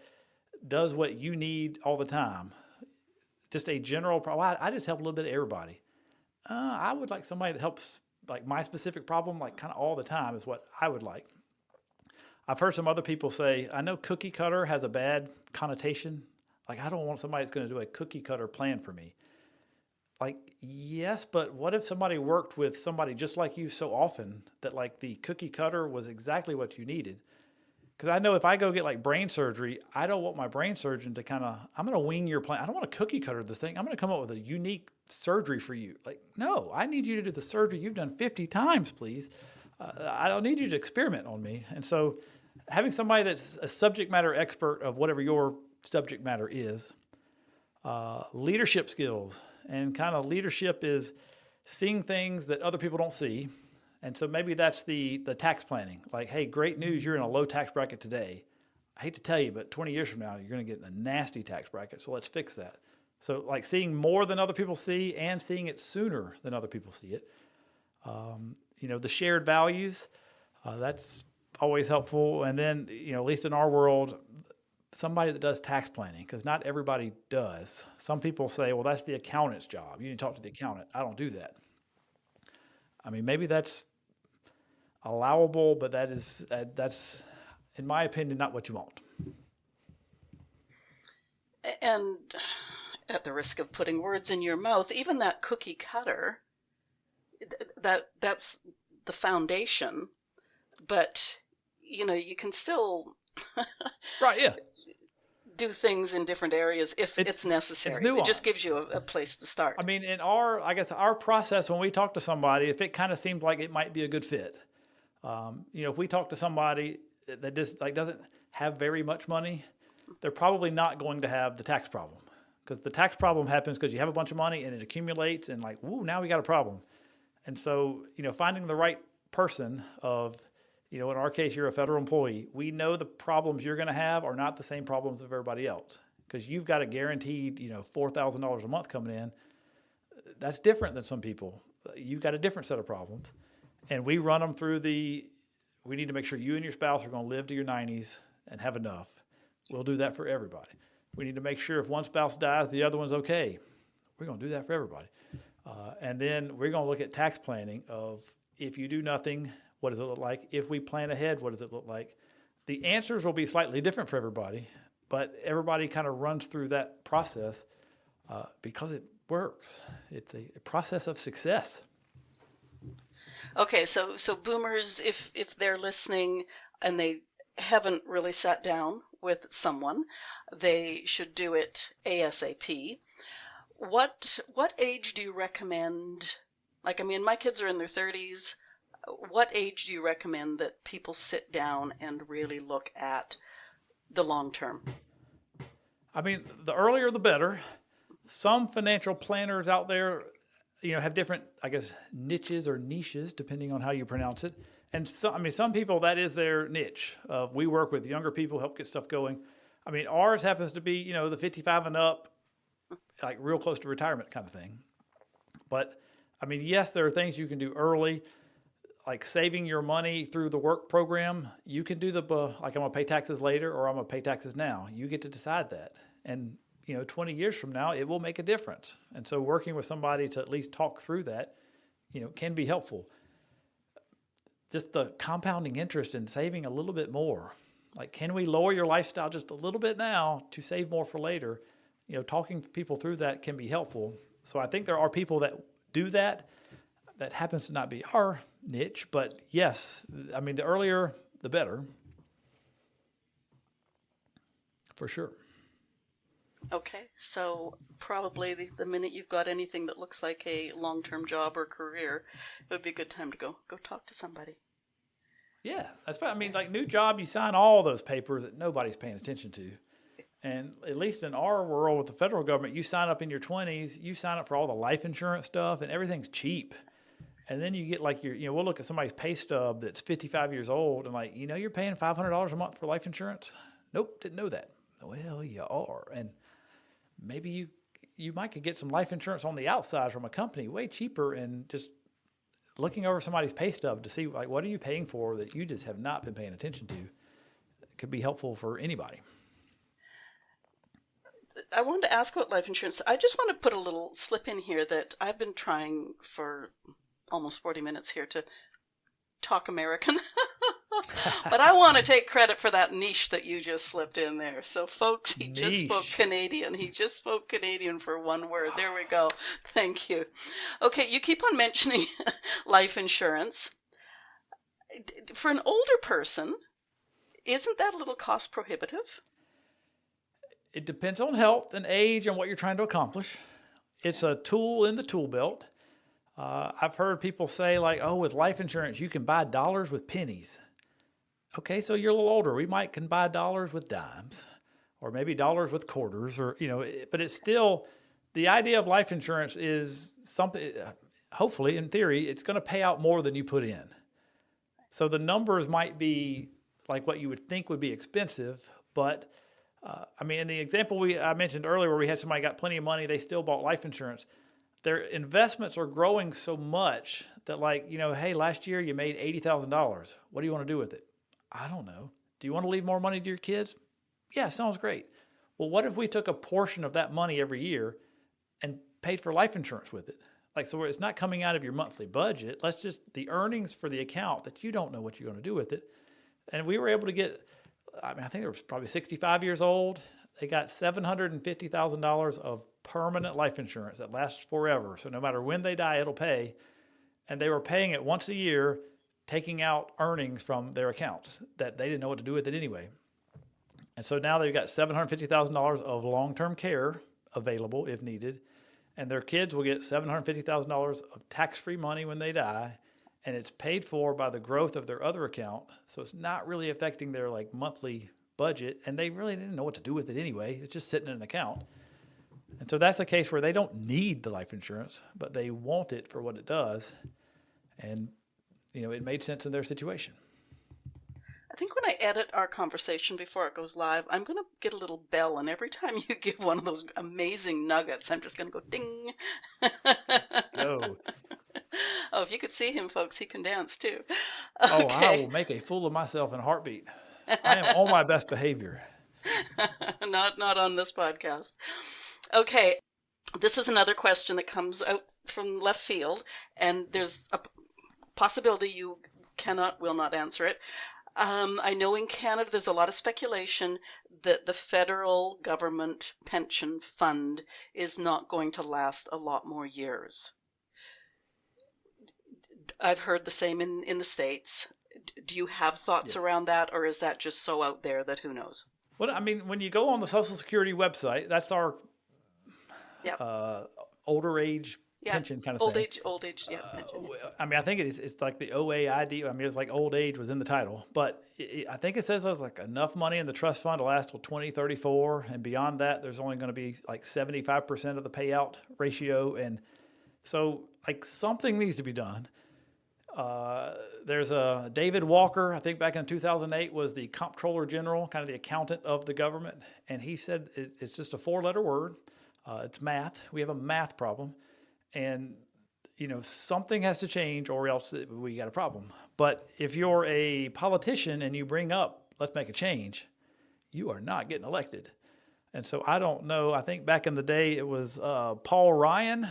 does what you need all the time. Just a general problem. I just help a little bit of everybody. I would like somebody that helps like my specific problem, like kind of all the time, is what I would like. I've heard some other people say, I know cookie cutter has a bad connotation. Like, I don't want somebody that's going to do a cookie cutter plan for me. Like, yes, but what if somebody worked with somebody just like you so often that like the cookie cutter was exactly what you needed? Because I know if I go get like brain surgery, I don't want my brain surgeon to I'm going to wing your plan. I don't want to cookie cutter this thing. I'm going to come up with a unique surgery for you. Like, no, I need you to do the surgery you've done 50 times, please. I don't need you to experiment on me. And so having somebody that's a subject matter expert of whatever your subject matter is, leadership skills, and kind of leadership is seeing things that other people don't see. And so maybe that's the tax planning. Like, hey, great news, you're in a low tax bracket today. I hate to tell you, but 20 years from now, you're going to get in a nasty tax bracket. So let's fix that. So like seeing more than other people see and seeing it sooner than other people see it. The shared values, that's always helpful. And then, at least in our world, somebody that does tax planning, because not everybody does. Some people say, well, that's the accountant's job. You need to talk to the accountant. I don't do that. Maybe that's allowable, but that's, in my opinion, not what you want. And at the risk of putting words in your mouth, even that cookie cutter, that's the foundation, but you can still right, yeah, do things in different areas if it's necessary. It just gives you a place to start. In our process, when we talk to somebody, if it kind of seems like it might be a good fit, if we talk to somebody that just like doesn't have very much money, they're probably not going to have the tax problem, because the tax problem happens because you have a bunch of money and it accumulates and like, woo, now we got a problem. And so, finding the right person of, in our case, you're a federal employee. We know the problems you're going to have are not the same problems of everybody else, because you've got a guaranteed, $4,000 a month coming in. that's different than some people. You've got a different set of problems. And we run them through we need to make sure you and your spouse are going to live to your 90s and have enough. We'll do that for everybody. We need to make sure if one spouse dies, the other one's okay. We're going to do that for everybody. And then we're going to look at tax planning of if you do nothing, what does it look like? If we plan ahead, what does it look like? The answers will be slightly different for everybody, but everybody kind of runs through that process because it works. It's a process of success. Okay, so boomers, if they're listening and they haven't really sat down with someone, they should do it ASAP. What age do you recommend? Like, I mean, my kids are in their 30s. What age do you recommend that people sit down and really look at the long term? I mean, the earlier the better. Some financial planners out there, have different, I guess, niches or niches, depending on how you pronounce it. And some people, that is their niche. We work with younger people, help get stuff going. I mean, ours happens to be, the 55 and up, like real close to retirement kind of thing. But I mean, yes, there are things you can do early, like saving your money through the work program. You can do like I'm going to pay taxes later or I'm going to pay taxes now. You get to decide that. And 20 years from now, it will make a difference. And so working with somebody to at least talk through that, can be helpful. Just the compounding interest in saving a little bit more. Like, can we lower your lifestyle just a little bit now to save more for later? Talking to people through that can be helpful. So I think there are people that do that. That happens to not be our niche, but yes, I mean, the earlier, the better. For sure. Okay, so probably the minute you've got anything that looks like a long-term job or career, it would be a good time to go talk to somebody. Yeah, like new job, you sign all those papers that nobody's paying attention to. And at least in our world with the federal government, you sign up in your 20s, you sign up for all the life insurance stuff, and everything's cheap. And then you get like we'll look at somebody's pay stub that's 55 years old and like, you're paying $500 a month for life insurance? Nope, didn't know that. Well, you are. And maybe you might could get some life insurance on the outside from a company way cheaper, and just looking over somebody's pay stub to see like what are you paying for that you just have not been paying attention to could be helpful for anybody. I wanted to ask about life insurance. I just want to put a little slip in here that I've been trying for almost 40 minutes here to talk American. But I want to take credit for that niche that you just slipped in there. So, folks, he just spoke Canadian. He just spoke Canadian for one word. There we go. Thank you. Okay, you keep on mentioning life insurance. For an older person, isn't that a little cost prohibitive? It depends on health and age and what you're trying to accomplish. It's a tool in the tool belt. I've heard people say like, oh, with life insurance, you can buy dollars with pennies. Okay, so you're a little older. We can buy dollars with dimes or maybe dollars with quarters or, but it's still, the idea of life insurance is something, hopefully in theory, it's going to pay out more than you put in. So the numbers might be like what you would think would be expensive, but in the example I mentioned earlier where we had somebody got plenty of money, they still bought life insurance. Their investments are growing so much that hey, last year you made $80,000. What do you want to do with it? I don't know. Do you want to leave more money to your kids? Yeah, sounds great. Well, what if we took a portion of that money every year and paid for life insurance with it? So it's not coming out of your monthly budget. Let's just, the earnings for the account that you don't know what you're going to do with it. And we were able to get, I think they were probably 65 years old. They got $750,000 of permanent life insurance that lasts forever. So no matter when they die, it'll pay. And they were paying it once a year, taking out earnings from their accounts that they didn't know what to do with it anyway. And so now they've got $750,000 of long-term care available if needed. And their kids will get $750,000 of tax-free money when they die. And it's paid for by the growth of their other account. So it's not really affecting their monthly budget. And they really didn't know what to do with it anyway. It's just sitting in an account. And so that's a case where they don't need the life insurance, but they want it for what it does. And, it made sense in their situation. I think when I edit our conversation before it goes live, I'm going to get a little bell, and every time you give one of those amazing nuggets, I'm just going to go ding. Let's go. Oh, if you could see him, folks, he can dance too. Oh, I Okay. will make a fool of myself in a heartbeat. I am on my best behavior. Not on this podcast. Okay, this is another question that comes out from left field, and there's a possibility you will not answer it. I know in Canada there's a lot of speculation that the federal government pension fund is not going to last a lot more years. I've heard the same in the States. Do you have thoughts Yes. around that, or is that just so out there that who knows? Well, I mean, when you go on the Social Security website, that's our Yep. older age Yeah. pension kind of Old thing. age, yeah, pension. Yeah. I mean, I think it's like the OAID. I mean, it's like old age was in the title, but I think it says there's like enough money in the trust fund to last till 2034, and beyond that, there's only going to be like 75% of the payout ratio, and so like something needs to be done. There's a David Walker, I think back in 2008 was the comptroller general, kind of the accountant of the government. And he said it's just a 4-letter word. It's math. We have a math problem. And, something has to change or else we got a problem. But if you're a politician and you bring up, let's make a change, you are not getting elected. And so I don't know. I think back in the day it was Paul Ryan,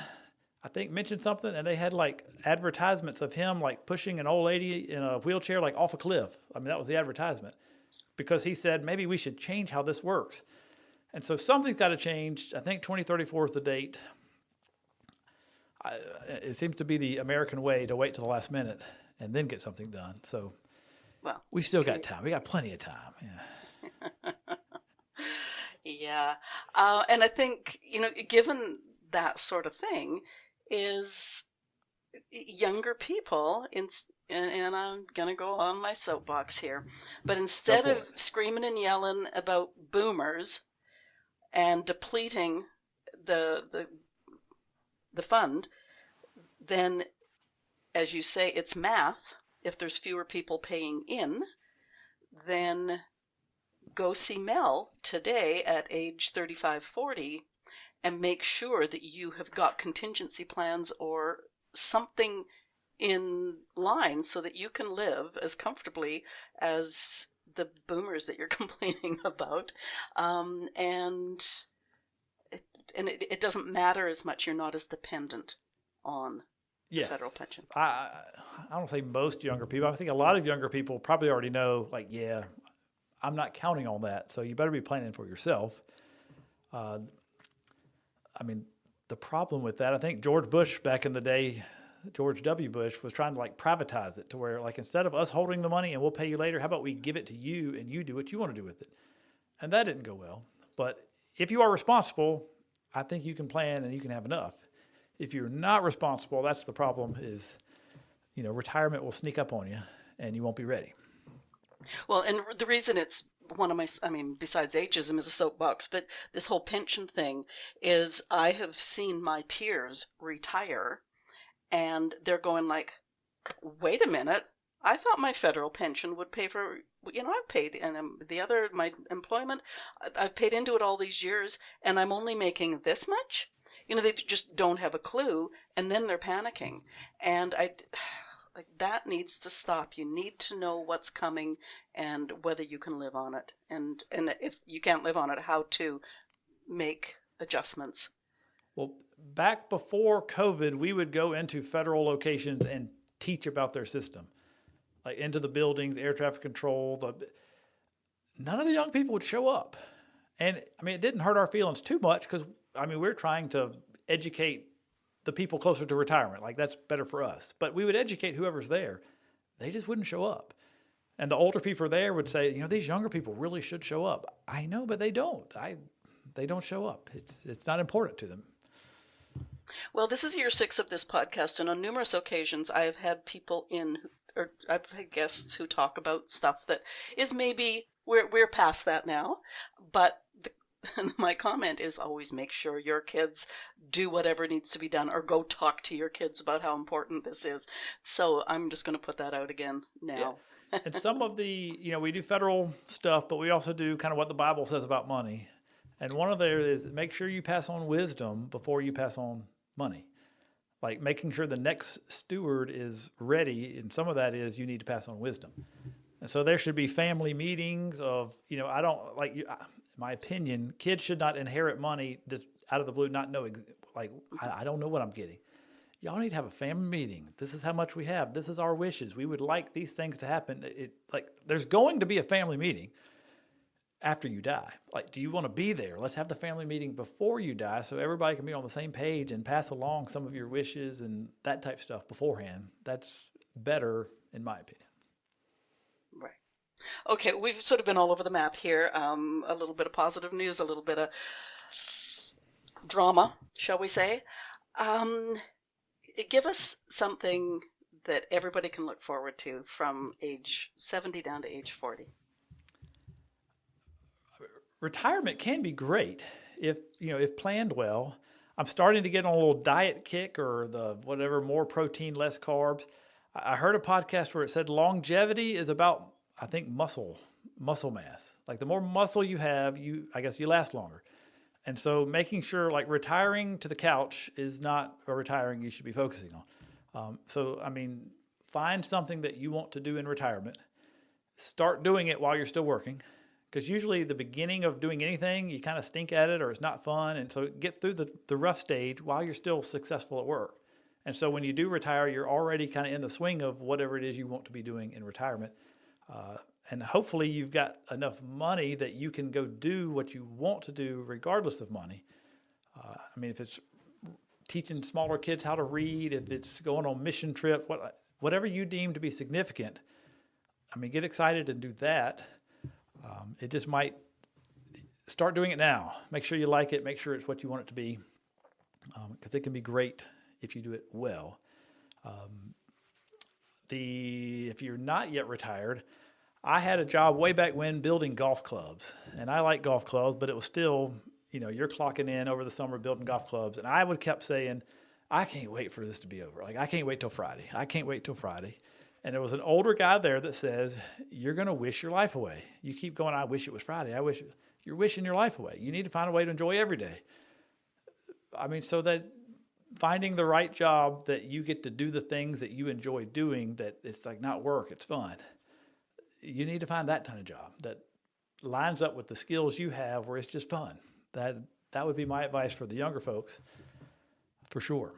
I think, mentioned something, and they had like advertisements of him like pushing an old lady in a wheelchair like off a cliff. I mean, that was the advertisement because he said maybe we should change how this works. And so something's got to change. I think 2034 is the date. It seems to be the American way to wait till the last minute and then get something done. So Well, we still got time. We got plenty of time. Yeah. yeah. And I think, given that sort of thing, is younger people, and I'm going to go on my soapbox here, but instead for of it. screaming and yelling about boomers and depleting the fund, then, as you say, it's math. If there's fewer people paying in, then go see Mel today at age 35, 40 and make sure that you have got contingency plans or something in line so that you can live as comfortably as the boomers that you're complaining about. And it doesn't matter as much. You're not as dependent on the federal pension. I don't say most younger people. I think a lot of younger people probably already know, like, yeah, I'm not counting on that. So you better be planning for yourself. I mean, the problem with that, I think George Bush back in the day, George W. Bush was trying to like privatize it to where like instead of us holding the money and we'll pay you later, how about we give it to you and you do what you want to do with it? And that didn't go well. But if you are responsible, I think you can plan and you can have enough. If you're not responsible, that's the problem is, retirement will sneak up on you and you won't be ready. Well, and the reason it's one of besides ageism is a soapbox, but this whole pension thing is I have seen my peers retire and they're going like, wait a minute, I thought my federal pension would pay for, I've paid, and my employment, I've paid into it all these years and I'm only making this much? They just don't have a clue and then they're panicking. And that needs to stop. You need to know what's coming and whether you can live on it. And if you can't live on it, how to make adjustments. Well, back before COVID, we would go into federal locations and teach about their system, like into the buildings, air traffic control. None of the young people would show up. And I mean, it didn't hurt our feelings too much because, we're trying to educate the people closer to retirement. Like that's better for us. But we would educate whoever's there. They just wouldn't show up. And the older people there would say, these younger people really should show up. I know, but they don't. They don't show up. It's not important to them. Well, this is year 6 of this podcast, and on numerous occasions I have had people or I've had guests who talk about stuff that is maybe we're past that now, but my comment is always make sure your kids do whatever needs to be done or go talk to your kids about how important this is. So I'm just going to put that out again now. And some of the, we do federal stuff, but we also do kind of what the Bible says about money. And one of there is make sure you pass on wisdom before you pass on money. Like making sure the next steward is ready. And some of that is you need to pass on wisdom. And so there should be family meetings of, I don't like, in my opinion, kids should not inherit money just out of the blue, not know, I don't know what I'm getting. Y'all need to have a family meeting. This is how much we have. This is our wishes. We would like these things to happen. There's going to be a family meeting after you die. Like, do you want to be there? Let's have the family meeting before you die so everybody can be on the same page and pass along some of your wishes and that type of stuff beforehand. That's better, in my opinion. Right. Okay, we've sort of been all over the map here. A little bit of positive news, a little bit of drama, shall we say. Give us something that everybody can look forward to from age 70 down to age 40. Retirement can be great if planned well. I'm starting to get on a little diet kick or the whatever, more protein, less carbs. I heard a podcast where it said longevity is about, I think, muscle mass. Like the more muscle you have, I guess you last longer. And so making sure like retiring to the couch is not a retiring you should be focusing on. Find something that you want to do in retirement. Start doing it while you're still working. Because usually the beginning of doing anything, you kind of stink at it or it's not fun. And so get through the rough stage while you're still successful at work. And so when you do retire, you're already kind of in the swing of whatever it is you want to be doing in retirement. And hopefully you've got enough money that you can go do what you want to do regardless of money. If it's teaching smaller kids how to read, if it's going on mission trip, whatever you deem to be significant, get excited and do that. It just might start doing it now. Make sure you like it. Make sure it's what you want it to be, because it can be great if you do it well. If you're not yet retired, I had a job way back when building golf clubs, and I like golf clubs, but it was still, you're clocking in over the summer building golf clubs. And I would kept saying, I can't wait for this to be over. Like, I can't wait till Friday. I can't wait till Friday. And there was an older guy there that says, you're going to wish your life away. You keep going, I wish it was Friday. You're wishing your life away. You need to find a way to enjoy every day. So that finding the right job that you get to do the things that you enjoy doing, that it's like not work, it's fun. You need to find that kind of job that lines up with the skills you have where it's just fun. That would be my advice for the younger folks, for sure.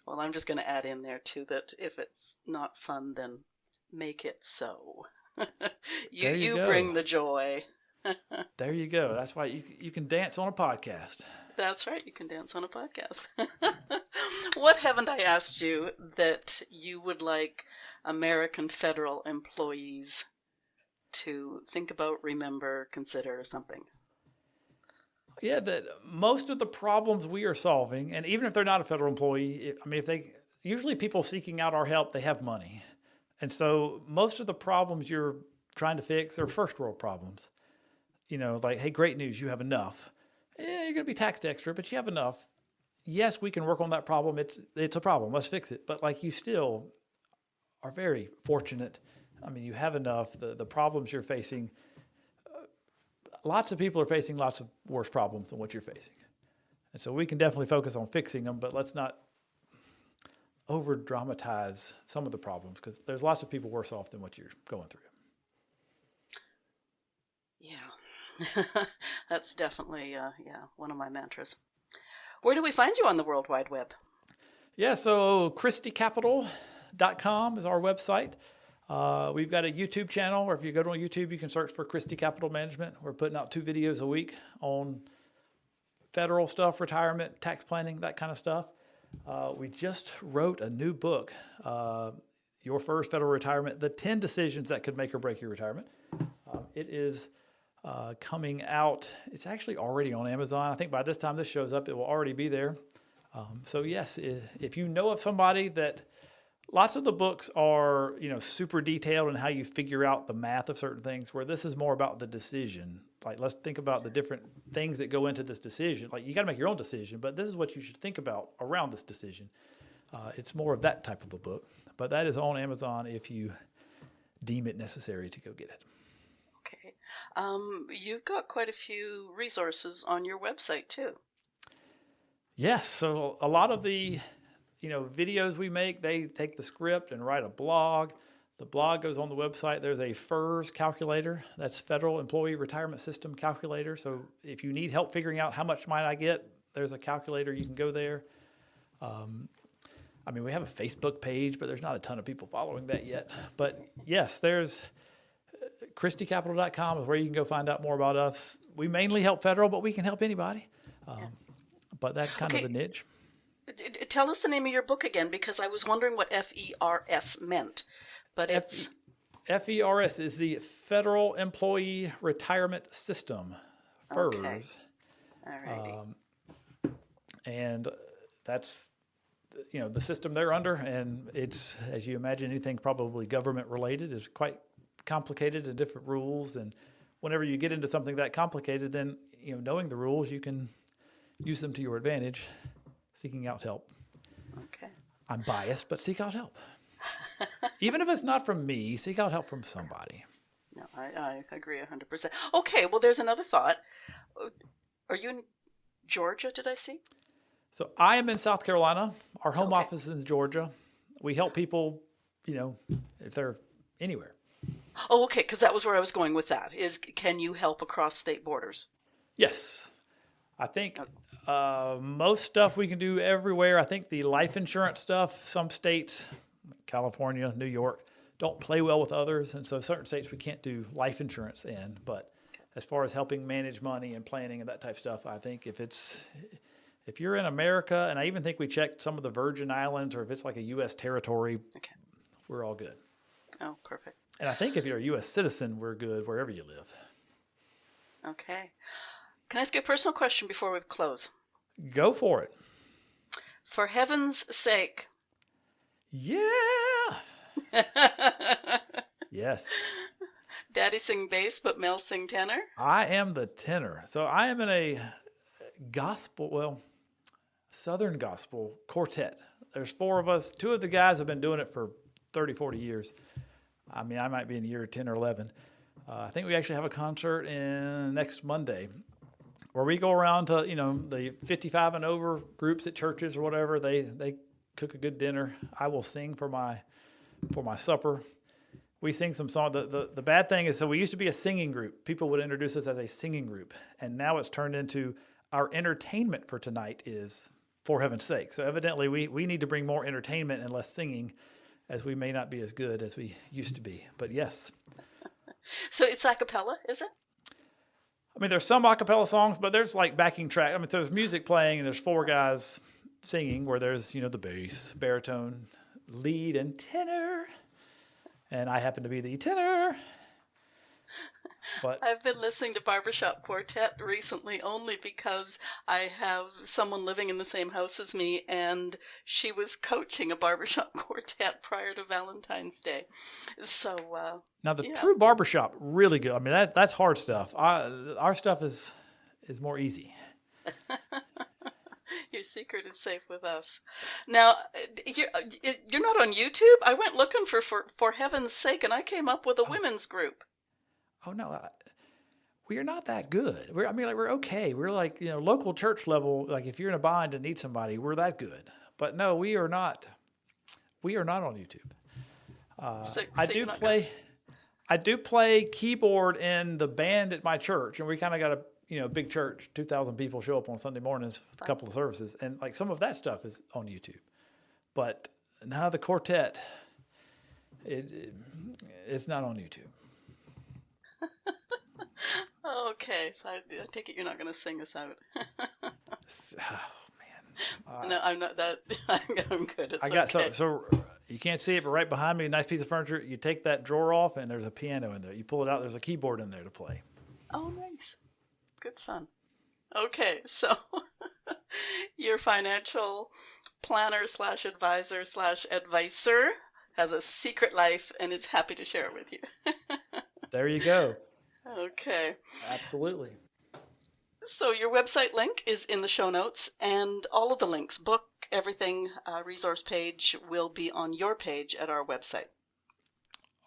Well, I'm just going to add in there, too, that if it's not fun, then make it so. you bring the joy. There you go. That's why you can dance on a podcast. That's right. You can dance on a podcast. What haven't I asked you that you would like American federal employees to think about, remember, consider, something? Yeah, that most of the problems we are solving, and even if they're not a federal employee, usually people seeking out our help, they have money. And so most of the problems you're trying to fix are first world problems. Like, hey, great news, you have enough. You're going to be taxed extra, but you have enough. Yes, we can work on that problem. It's a problem. Let's fix it. But you still are very fortunate. You have enough. The problems you're facing, lots of people are facing lots of worse problems than what you're facing. And so we can definitely focus on fixing them, but let's not over dramatize some of the problems, because there's lots of people worse off than what you're going through. Yeah, that's definitely, one of my mantras. Where do we find you on the World Wide Web? Yeah, so ChristyCapital.com is our website. We've got a YouTube channel, or if you go to YouTube, you can search for Christy Capital Management. We're putting out 2 videos a week on federal stuff, retirement, tax planning, that kind of stuff. We just wrote a new book, Your First Federal Retirement, the 10 Decisions That Could Make or Break Your Retirement. It is coming out. It's actually already on Amazon. I think by this time this shows up, it will already be there. So yes, if you know of somebody that, lots of the books are, super detailed in how you figure out the math of certain things, where this is more about the decision. Like, let's think about the different things that go into this decision. Like, you got to make your own decision, but this is what you should think about around this decision. It's more of that type of a book, but that is on Amazon if you deem it necessary to go get it. Okay. You've got quite a few resources on your website too. Yes. So a lot of the, videos we make, they take the script and write a blog. The blog goes on the website. There's a FERS calculator. That's Federal Employee Retirement System calculator. So if you need help figuring out how much might I get, there's a calculator. You can go there. We have a Facebook page, but there's not a ton of people following that yet. But yes, there's ChristyCapital.com is where you can go find out more about us. We mainly help federal, but we can help anybody. But that's kind of the niche. Tell us the name of your book again, because I was wondering what FERS meant. But it's FERS is the Federal Employee Retirement System, FERS. Okay. All righty. And that's the system they're under, and it's, as you imagine, anything probably government related is quite complicated and different rules. And whenever you get into something that complicated, then knowing the rules, you can use them to your advantage, seeking out help. Okay. I'm biased, but seek out help. Even if it's not from me, seek out help from somebody. No, I agree 100%. Okay, well, there's another thought. Are you in Georgia, did I see? So I am in South Carolina. Our home Okay. office is in Georgia. We help people, if they're anywhere. Oh, okay, because that was where I was going with that, is can you help across state borders? Yes. I think most stuff we can do everywhere. I think the life insurance stuff, some states, California, New York, don't play well with others. And so certain states we can't do life insurance in. But as far as helping manage money and planning and that type of stuff, I think if you're in America, and I even think we checked some of the Virgin Islands, or if it's like a U.S. territory, we're all good. Oh, perfect. And I think if you're a U.S. citizen, we're good wherever you live. Okay. Can I ask you a personal question before we close? Go for it. For heaven's sake. Yeah. Yes. Daddy sing bass, but Mel sing tenor? I am the tenor. So I am in a Southern gospel quartet. There's 4 of us. 2 of the guys have been doing it for 30, 40 years. I might be in year 10 or 11. I think we actually have a concert next Monday where we go around to, the 55 and over groups at churches or whatever. They cook a good dinner. I will sing for my supper. We sing some songs. The bad thing is, so we used to be a singing group. People would introduce us as a singing group. And now it's turned into our entertainment for tonight is For Heaven's Sake. So evidently we need to bring more entertainment and less singing, as we may not be as good as we used to be. But yes. So it's a cappella, is it? There's some a cappella songs, but there's like backing track. There's music playing and there's 4 guys singing where there's, the bass, baritone, lead, and tenor. And I happen to be the tenor. But I've been listening to Barbershop Quartet recently only because I have someone living in the same house as me, and she was coaching a barbershop quartet prior to Valentine's Day. So now the true barbershop, really good. That's hard stuff. Our stuff is more easy. Your secret is safe with us. Now, you're not on YouTube? I went looking for Heaven's Sake, and I came up with a women's group. Oh no, we are not that good. We're okay. We're like local church level. Like if you're in a bind and need somebody, we're that good. But no, we are not. We are not on YouTube. I do play keyboard in the band at my church, and we kind of got a big church. 2,000 people show up on Sunday mornings with a couple of services, and like some of that stuff is on YouTube. But now the quartet, it's not on YouTube. Okay, so I take it you're not going to sing us out. Oh man. No, I'm not that. I'm good. It's okay. So you can't see it, but right behind me, a nice piece of furniture. You take that drawer off, and there's a piano in there. You pull it out. There's a keyboard in there to play. Oh, nice. Good fun. Okay, so your financial planner / advisor / advisor has a secret life and is happy to share it with you. There you go. Okay. Absolutely. So your website link is in the show notes, and all of the links, book, everything, resource page will be on your page at our website.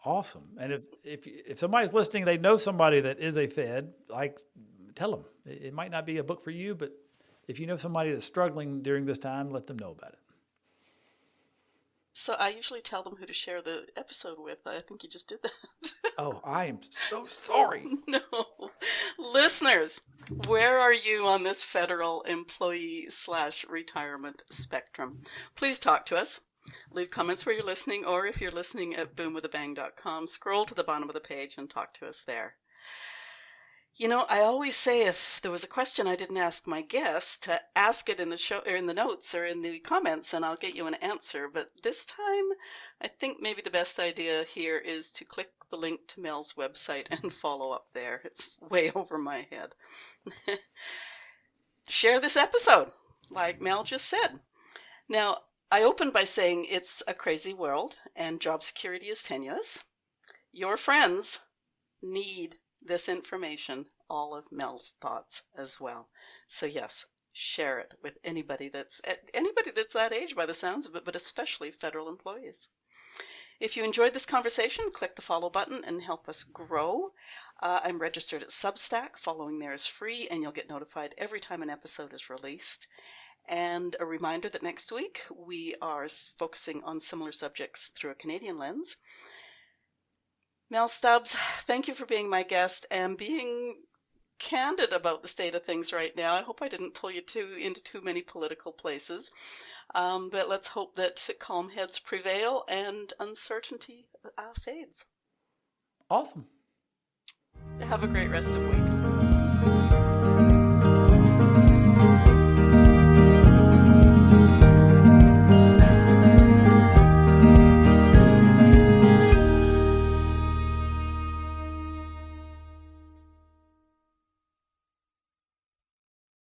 Awesome. And if somebody's listening, they know somebody that is a Fed, like, tell them. It might not be a book for you, but if you know somebody that's struggling during this time, let them know about it. So I usually tell them who to share the episode with. I think you just did that. Oh, I am so sorry. No. Listeners, where are you on this federal employee/retirement spectrum? Please talk to us. Leave comments where you're listening, or if you're listening at boomwithabang.com, scroll to the bottom of the page and talk to us there. You know, I always say if there was a question I didn't ask my guest, to ask it in the show or in the notes or in the comments, and I'll get you an answer. But this time, I think maybe the best idea here is to click the link to Mel's website and follow up there. It's way over my head. Share this episode, like Mel just said. Now, I opened by saying it's a crazy world and job security is tenuous. Your friends need this information, all of Mel's thoughts as well. So yes, share it with anybody that's that age by the sounds of it, but especially federal employees. If you enjoyed this conversation, click the follow button and help us grow. I'm registered at Substack. Following there is free, and you'll get notified every time an episode is released. And a reminder that next week we are focusing on similar subjects through a Canadian lens. Mel Stubbs, thank you for being my guest and being candid about the state of things right now. I hope I didn't pull you into too many political places, but let's hope that calm heads prevail and uncertainty fades. Awesome. Have a great rest of the week.